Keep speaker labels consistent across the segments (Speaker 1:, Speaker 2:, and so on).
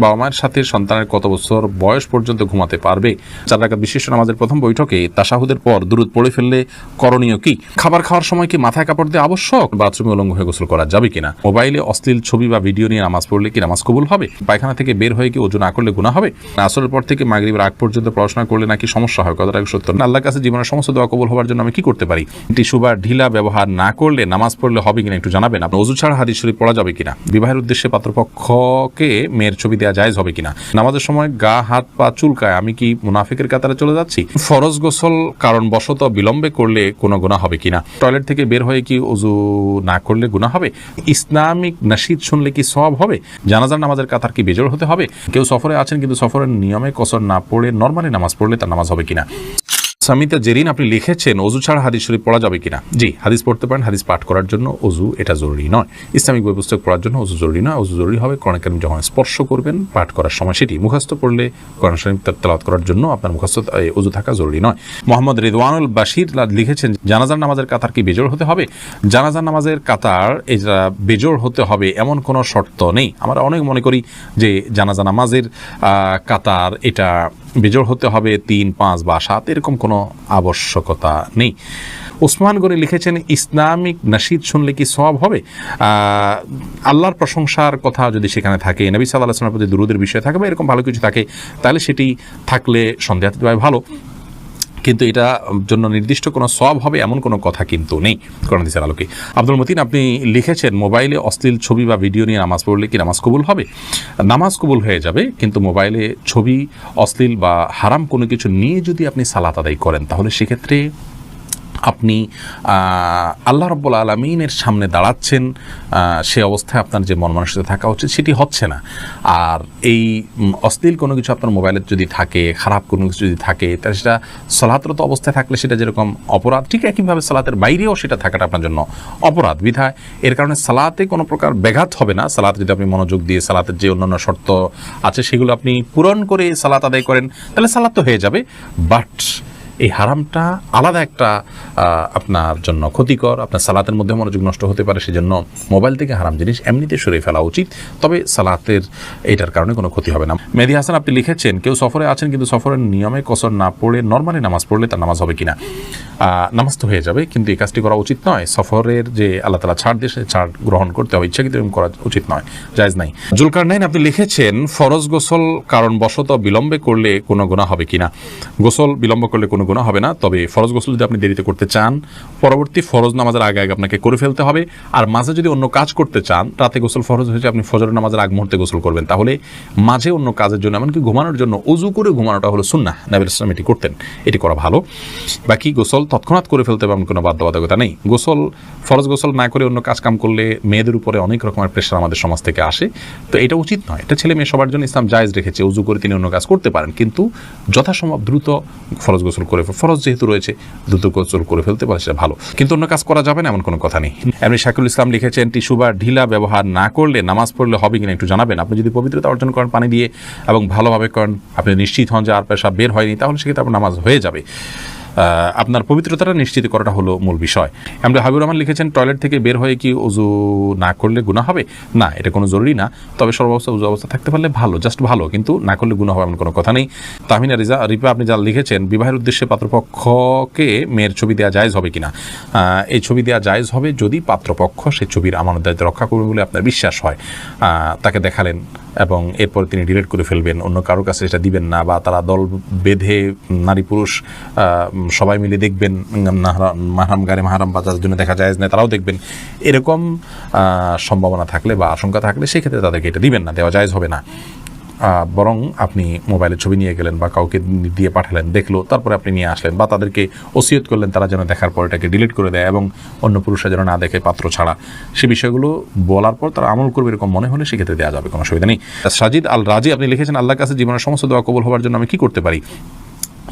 Speaker 1: বাবা মায়ের সাথে সন্তানের কত বছর বয়স পর্যন্ত ঘুমাতে পারবে? 4 রাকাত বিশিষ্ট নামাজের প্রথম বৈঠকে তাশাহুদের পর দুরূদ পড়ে ফেললে করণীয় কি? খাবার খাওয়ার সময় কি মাথায় কাপড় দিয়ে আবশ্যক? বাথরুমে উলঙ্গ হয়ে গোসল করা যাবে কিনা? মোবাইলে অশ্লীল ছবি বা ভিডিও নিয়ে নামাজ পড়লে কি নামাজ কবুল হবে? পায়খানা থেকে বের হয়ে কি ওযু না করলে গুনাহ হবে? আসরের পর থেকে মাগরিবের আগ পর্যন্ত পড়াশোনা করলে নাকি সমস্যা হয়? কথাটা সত্য না? আল্লাহর কাছে জীবনের সমস্ত দোয়া কবুল হওয়ার জন্য আমি কি করতে পারি? টিস্যু বা ঢিলা ব্যবহার না করলে নামাজ পড়লে হবে কিনা একটু জানাবেন। আপনি ওযু ছাড়া হাদিস শরীফ পড়া যাবে কিনা? বিবাহের উদ্দেশ্যে পাত্রপক্ষকে মেয়ের ছবি দেওয়া জায়েজ হবে কিনা? নামাজের সময় গা হাত পা চুলকায়, আমি কি মুনাফিকের কাতারে চলে যাচ্ছি? ফরজ গোসল কারণবশত বিলম্বে করলে কোনো গুনাহ হবে কিনা? টয়লেট থেকে বের হয়ে কি ওযু না করলে গুনাহ হবে? ইসলামিক নাশিদ শুনলে কি সওয়াব হবে? জানাজার নামাজের কাতার কি বেজোড় হতে হবে? কেউ সফরে আছেন কিন্তু সফরের নিয়মে কসর না পড়ে নরমালি নামাজ পড়লে তার নামাজ হবে কিনা? সামিতা জেরিন আপনি লিখেছেন ওযু ছাড়া হাদিস শরীফ পড়া যাবে কিনা? জি, হাদিস পড়তে পারেন। হাদিস পাঠ করার জন্য ওযু এটা জরুরি নয়। ইসলামিক বই পুস্তক পড়ার জন্য ওযু জরুরি নয়। ওযু জরুরি হবে কোরআন কারীম যখন স্পর্শ করবেন পাঠ করার সময়, সেটি মুখস্থ পড়লে কোরআন শরীফ তেলাওয়াত করার জন্য আপনার মুখস্থ ওযু থাকা জরুরি নয়। মোহাম্মদ রিদওয়ানুল বাশির লিখেছেন জানাজার নামাজের কাতার কি বেজোড় হতে হবে? জানাজার নামাজের কাতার এটা বেজোড় হতে হবে এমন কোনো শর্ত নেই। আমরা অনেক মনে করি যে জানাজা নামাজের কাতার এটা বেজোড় হতে হবে 3, 5 বা 7, এরকম কোনো আবশ্যকতা নেই। ওসমান গনি লিখেছেন ইসলামিক নাশিদ শুনলে কি সওয়াব হবে? আল্লাহর প্রশংসার কথা যদি সেখানে থাকে, নবী সাল্লাল্লাহু আলাইহি ওয়াসাল্লামের প্রতি দুরূদের বিষয় থাকে বা এরকম ভালো কিছু থাকে, তাহলে সেটি থাকলে সন্দেহাতীতভাবে ভালো, কিন্তু এটা জন্য নির্দিষ্ট কোনো সওয়াব হবে এমন কোনো কথা কিন্তু নেই কোরআন হাদিসের আলোকে। আব্দুল মতিন আপনি লিখেছেন মোবাইলে অশ্লীল ছবি বা ভিডিও নিয়ে নামাজ পড়লে কি নামাজ কবুল হবে? নামাজ কবুল হয়ে যাবে, কিন্তু মোবাইলে ছবি, অশ্লীল বা হারাম কোনো কিছু নিয়ে যদি আপনি সালাত আদায় করেন তাহলে সেক্ষেত্রে আপনি আল্লাহ রাব্বুল আলামিনের সামনে দাঁড়াচ্ছেন, সে অবস্থায় আপনার যে মন মানসিকতা থাকা উচিত সেটি হচ্ছে না। আর এই অশ্লীল কোনো কিছু আপনার মোবাইলে যদি থাকে, খারাপ কোনো কিছু যদি থাকে, তাহলে সেটা সালাতরত অবস্থায় থাকলে সেটা যেরকম অপরাধ, ঠিক একইভাবে সালাতের বাইরেও সেটা থাকাটা আপনার জন্য অপরাধ। বিধায় এর কারণে সালাতে কোনো প্রকার ব্যাঘাত হবে না। সালাতে যদি আপনি মনোযোগ দিয়ে সালাতের যে অন্যান্য শর্ত আছে সেগুলো আপনি পূরণ করে সালাত আদায় করেন তাহলে সালাত তো হয়ে যাবে। বাট এই হারামটা আলাদা একটা আপনার জন্য ক্ষতিকর, আপনার সালাতের মধ্যে মনোযোগ নষ্ট হতে পারে, সেজন্য মোবাইল থেকে হারাম জিনিস এমনিতে সরিয়ে ফেলা উচিত, তবে সালাতের এটার কারণে কোনো ক্ষতি হবে না। মেহেদী হাসান আপনি লিখেছেন কেউ সফরে আছেন কিন্তু সফরের নিয়মে কসর না পড়ে নরমালি নামাজ পড়লে তার নামাজ হবে কিনা? নামাজ তো হয়ে যাবে, কিন্তু এই কাজটি করা উচিত নয়। সফরের যে আল্লাহ তাআলা ছাড় দিয়ে ছাড় গ্রহণ করতে হবে, ইচ্ছাকৃত এরকম করা উচিত নয়, জায়েজ নাই। জুলকারনাইন আপনি লিখেছেন ফরজ গোসল কারণবশত বিলম্বে করলে কোনো গুনাহ হবে কিনা? গোসল বিলম্ব করলে কোনো গুনাহ হবে না, তবে ফরজ গোসল যদি আপনি দেরিতে করতে চান পরবর্তী ফরজ নামাজের আগে আগে আপনাকে করে ফেলতে হবে। আর মাঝে যদি অন্য কাজ করতে চান, রাতে গোসল ফরজ হয়েছে, আপনি ফজর নামাজের আগ মুহূর্তে গোসল করবেন, তাহলে মাঝে অন্য কাজের জন্য এমনকি ঘুমানোর জন্য ওযু করে ঘুমানোটা হলো সুন্নাহ, নবী সাল্লাল্লাহু আলাইহি ওয়াসাল্লাম এটি করতেন, এটি করা ভালো। বাকি গোসল তৎক্ষণাৎ করে ফেলতে হবে এমন কোনো বাধ্যবাধকতা নেই। গোসল ফরজ গোসল না করে অন্য কাজ কাম করলে মেয়েদের উপরে অনেক রকমের প্রেশার আমাদের সমাজ থেকে আসে, তো এটা উচিত নয়। এটা ছেলে মেয়ে সবার জন্য ইসলাম জায়েজ রেখেছে, ওযু করে তিনি অন্য কাজ করতে পারেন, কিন্তু যথাসম্ভব দ্রুত ফরজ গোসল করে, ফরজ যেহেতু রয়েছে দ্রুত গোসল করে ফেলতে পারে সেটা ভালো, কিন্তু অন্য কাজ করা যাবে না এমন কোনো কথা নেই। এমনি শাকিল ইসলাম লিখেছেন টিস্যু বা ঢিলা ব্যবহার না করলে নামাজ পড়লে হবে কিনা একটু জানাবেন। আপনি যদি পবিত্রতা অর্জন করেন পানি দিয়ে এবং ভালোভাবে করেন, আপনি নিশ্চিত হন যে আর পেশাব বের হয়নি, তাহলে সেক্ষেত্রে আপনার নামাজ হয়ে যাবে। আপনার পবিত্রতাটা নিশ্চিত করাটা হলো মূল বিষয়। আমরা হাবিবুর রহমান লিখেছেন টয়লেট থেকে বের হয়ে কি ওযু না করলে গুনাহ হবে? না, এটা কোনো জরুরি না, তবে সর্বাবস্থা ওযু অবস্থা থাকতে পারলে ভালো, জাস্ট ভালো, কিন্তু না করলে গুনাহ হবে এমন কোনো কথা নেই। তাহমিনা রিপা আপনি যা লিখেছেন বিবাহের উদ্দেশ্যে পাত্রপক্ষকে মেয়ের ছবি দেওয়া জায়েজ হবে কিনা? এই ছবি দেওয়া জায়েজ হবে যদি পাত্রপক্ষ সেই ছবির আমানত দায়িত্ব রক্ষা করবে বলে আপনার বিশ্বাস হয়। তাকে দেখালেন এবং এরপর তিনি ডিলিট করে ফেলবেন, অন্য কারোর কাছে এটা দিবেন না, বা তারা দল বেঁধে নারী পুরুষ সবাই মিলে দেখবেন, মাহরাম গারে মাহরাম বা যাদের জন্য দেখা যায় না তারাও দেখবেন, এরকম সম্ভাবনা থাকলে বা আশঙ্কা থাকলে সেক্ষেত্রে তাদেরকে এটা দিবেন না, দেওয়া জায়েজ হবে না। বরং আপনি মোবাইলে ছবি নিয়ে গেলেন বা কাউকে দিয়ে পাঠালেন, দেখলো, তারপরে আপনি নিয়ে আসলেন বা তাদেরকে ওসিয়ত করলেন তারা যেন দেখার পর এটাকে ডিলিট করে দেয় এবং অন্য পুরুষরা যেন না দেখে পাত্র ছাড়া, সে বিষয়গুলো বলার পর তারা আমল করবে এরকম মনে হলে সেক্ষেত্রে দেওয়া যাবে, কোনো অসুবিধা নেই। সাজিদ আল রাজি আপনি লিখেছেন আল্লাহর কাছে জীবনের সমস্ত দোয়া কবুল হওয়ার জন্য আমি কি করতে পারি?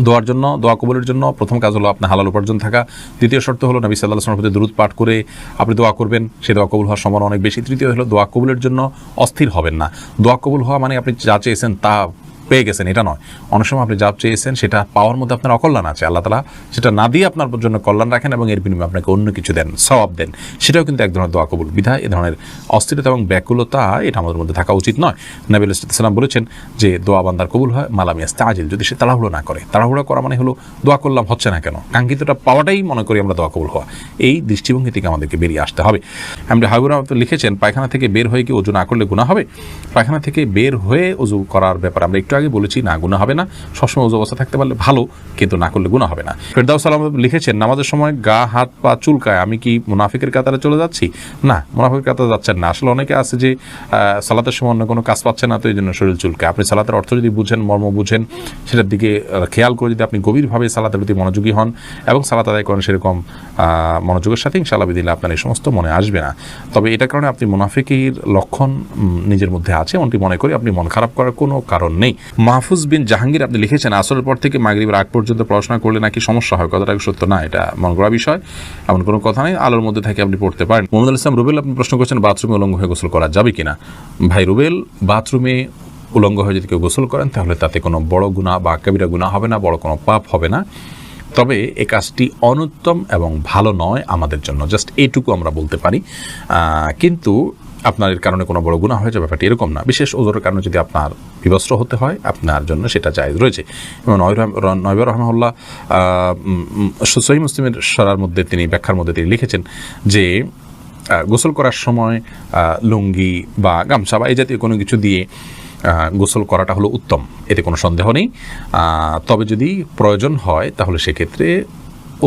Speaker 1: দোয়া কবুলের জন্য প্রথম কাজ হলো আপনার হালাল উপার্জন থাকা, দ্বিতীয় শর্ত হলো নবী সাল্লাল্লাহু আলাইহি ওয়াসাল্লামের প্রতি দুরূদ পাঠ করে আপনি দোয়া করবেন, সেই দোয়া কবুল হওয়ার সম্ভাবনা অনেক বেশি। তৃতীয় হলো দোয়া কবুলের জন্য অস্থির হবেন না। দোয়া কবুল হওয়া মানে আপনি যা চেয়েছেন তা পেয়ে গেছেন এটা নয়। অনেক সময় আপনি যা চেয়েছেন সেটা পাওয়ার মধ্যে আপনার অকল্যাণ আছে, আল্লাহ তাআলা সেটা না দিয়ে আপনার জন্য কল্যাণ রাখেন এবং এর বিনিময়ে আপনাকে অন্য কিছু দেন, সওয়াব দেন, সেটাও কিন্তু এক ধরনের দোয়া কবুল। বিধায় এ ধরনের অস্থিরতা এবং ব্যাকুলতা এটা আমাদের মধ্যে থাকা উচিত নয়। নবী আলাইহিস সালাম বলেছেন যে দোয়া বান্দার কবুল হয় মালাম ইয়াস্তাজিল, যদি সে তাড়াহুড়ো না করে। তাড়াহুড়ো করা মানে হলো দোয়া করলাম হচ্ছে না কেন, কাঙ্ক্ষিতটা পাওয়াটাই মনে করি আমরা দোয়া কবুল হওয়া, এই দৃষ্টিভঙ্গি থেকে আমাদেরকে বেরিয়ে আসতে হবে। এমনি হাবিবুর রহমান লিখেছেন পায়খানা থেকে বের হয়ে কি ওযু না করলে গুনাহ হবে? পায়খানা থেকে বের হয়ে ওযু করার ব্যাপারে আমরা একটু আগে বলেছি না, গুনাহ হবে না। সবসময় ওযু অবস্থা থাকতে পারলে ভালো, কিন্তু না করলে গুনাহ হবে না। ফেরদাউস সালাম লিখেছেন নামাজের সময় গা হাত পা চুলকায়, আমি কি মুনাফিকের কাতারে চলে যাচ্ছি? না, মুনাফিকের কাতারে যাচ্ছেন না। আসলে অনেকে আছে যে সালাতের সময় অন্য কোনো কাজ পাচ্ছে না, তো এই জন্য শরীর চুলকায়। আপনি সালাতের অর্থ যদি বুঝেন, মর্ম বুঝেন, সেটার দিকে খেয়াল করে যদি আপনি গভীরভাবে সালাতের প্রতি মনোযোগী হন এবং সালাত আদায় করেন সেরকম মনোযোগের সাথে, ইনশাআল্লাহ দিলে আপনার এই সমস্ত মনে আসবে না। তবে এটার কারণে আপনি মুনাফিকের লক্ষণ নিজের মধ্যে আছে এমনটি মনে করি আপনি মন খারাপ করার কোনো কারণ নেই। মাহফুজ বিন জাহাঙ্গীর আপনি লিখেছেন আসরের পর থেকে মাগরিবের আগ পর্যন্ত পড়াশোনা করলে নাকি সমস্যা হয়, কথাটা সত্য না, এটা মন করা বিষয়, এমন কোনো কথা নেই। আলোর মধ্যে থেকে আপনি পড়তে পারেন। মোহাম্মদ ইসলাম রুবেল আপনি প্রশ্ন করছেন বাথরুমে উলঙ্গ হয়ে গোসল করা যাবে কিনা? ভাই রুবেল, বাথরুমে উলঙ্গ হয়ে যদি কেউ গোসল করেন তাহলে তাতে কোনো বড় গুনাহ বা কবিরা গুনাহ হবে না, বড় কোনো পাপ হবে না। তবে এই কাজটি অনুত্তম এবং ভালো নয় আমাদের জন্য, জাস্ট এইটুকু আমরা বলতে পারি। কিন্তু আপনার এর কারণে কোনো বড় গুনাহ হয়ে যাবে ব্যাপারটি এরকম না। বিশেষ ওযরের কারণে যদি আপনার বিবস্ত্র হতে হয় আপনার জন্য সেটা জায়েজ রয়েছে। এবং নবী রাহমাহুল্লাহ সহিহ মুসলিমের সরার মধ্যে তিনি ব্যাখ্যার মধ্যে তিনি লিখেছেন যে গোসল করার সময় লুঙ্গি বা গামছা বা এই জাতীয় কোনো কিছু দিয়ে গোসল করাটা হলো উত্তম, এতে কোনো সন্দেহ নেই। তবে যদি প্রয়োজন হয় তাহলে সেক্ষেত্রে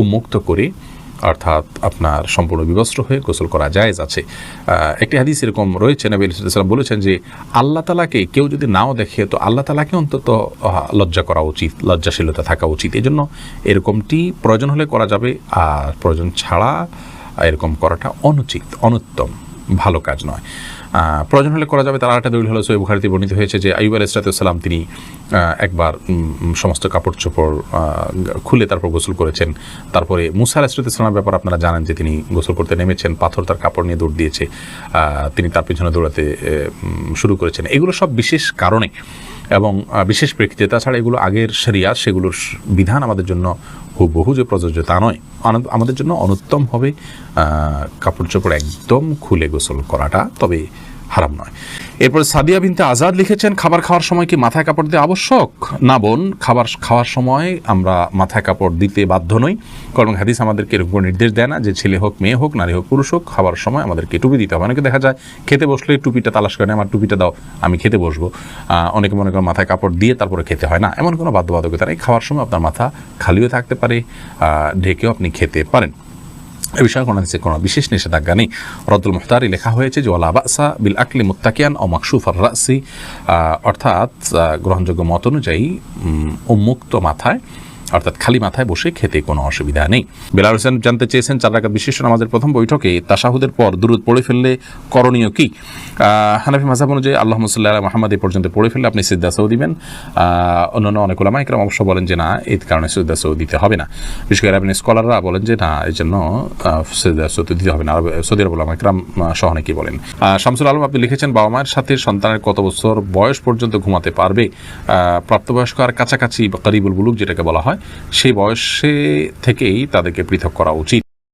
Speaker 1: উন্মুক্ত করে অর্থাৎ আপনার সম্পূর্ণ বিবস্ত্র হয়ে গোসল করা জায়েজ আছে। একটি হাদিস এরকম রয়েছে, নবী সাল্লাল্লাহু আলাইহি ওয়াসাল্লাম বলেছেন যে আল্লাহ তাআলাকে কেউ যদি নাও দেখে তো আল্লাহ তাআলাকে অন্তত লজ্জা করা উচিত, লজ্জাশীলতা থাকা উচিত। এই জন্য এরকমটি প্রয়োজন হলে করা যাবে, আর প্রয়োজন ছাড়া এরকম করাটা অনুচিত, অনুত্তম, ভালো কাজ নয়। প্রয়োজন হলে করা যাবে। তার আরেকটা দলিল হলো সহিহ বুখারীতে বর্ণিত হয়েছে যে আইয়ুব আলাইহিস সালাম তিনি একবার সমস্ত কাপড় চোপড় খুলে তারপর গোসল করেছেন। তারপরে মুসা আলাইহিস সালামের ব্যাপার আপনারা জানেন যে তিনি গোসল করতে নেমেছেন, পাথর তার কাপড় নিয়ে দৌড় দিয়েছে, তিনি তার পিছনে দৌড়াতে শুরু করেছেন। এগুলো সব বিশেষ কারণে এবং বিশেষ প্রেক্ষিতে, তাছাড়া এগুলো আগের শরিয়াত, সেগুলোর বিধান আমাদের জন্য হুবহু যে প্রযোজ্য তা নয়। আমাদের জন্য অনুত্তম হবে কাপড় চোপড় একদম খুলে গোসল করাটা, তবে হারাম নয়। এরপর সাদিয়া বিনতে আজাদ লিখেছেন খাবার খাওয়ার সময় কি মাথায় কাপড় দেওয়া আবশ্যক? না বোন, খাবার খাওয়ার সময় আমরা মাথায় কাপড় দিতে বাধ্য নই, কারণ হাদিস আমাদেরকে এরকম নির্দেশ দেয় না যে ছেলে হোক মেয়ে হোক নারী হোক পুরুষ হোক খাবার সময় আমাদেরকে টুপি দিতে হবে। অনেকে দেখা যায় খেতে বসলে টুপিটা তালাশ করে, আমার টুপিটা দাও আমি খেতে বসবো। অনেকে মনে করেন মাথায় কাপড় দিয়ে তারপরে খেতে হয় না, এমন কোনো বাধ্যবাধকতা নেই। খাওয়ার সময় আপনার মাথা খালিও থাকতে পারে, ঢেকেও আপনি খেতে পারেন, এ বিষয়ে কোনো বিশেষ নিষেধাজ্ঞা নেই। রদ্দুল মুহতারি লেখা হয়েছে যে ওয়ালা বাসা বিল আকলি মুত্তাকিয়ান ও মাকশুফার রাসি, অর্থাৎ গ্রহণযোগ্য মত অনুযায়ী উন্মুক্ত মাথায় অর্থাৎ খালি মাথায় বসে খেতে কোনো অসুবিধা নেই। বেলাল হোসেন জানতে চেয়েছেন 4 রাকাত বিশিষ্ট নামাজের প্রথম বৈঠকে তাশাহুদের পর দুরূদ পড়ে ফেললে করণীয় কি? হানাফি মাযহাব অনুযায়ী আল্লাহুম্মা সাল্লি আলা মুহাম্মাদ এই পর্যন্ত পড়ে ফেললে আপনি সিজদা সাউ দিবেন। অন্যান্য অনেক উলামা ইকরাম অবশ্য বলেন যে না, এই কারণে সিজদা সাউ দিতে হবে না। বিশেষ করে আরবি স্কলাররা বলেন যে না, এই জন্য সিজদা সাউ দিতে হবে না। সৌদি আরব উলামা ইকরাম সহ অনেকেই বলেন। শামসুল আলম আপনি লিখেছেন বাবা মায়ের সাথে সন্তানের কত বছর বয়স পর্যন্ত ঘুমাতে পারবে? প্রাপ্তবয়স্ক আর কাছাকাছি বা করিবুল বুলুগ যেটাকে বলা হয় সেই বয়সে থেকেই তাদেরকে পৃথক করা উচিত।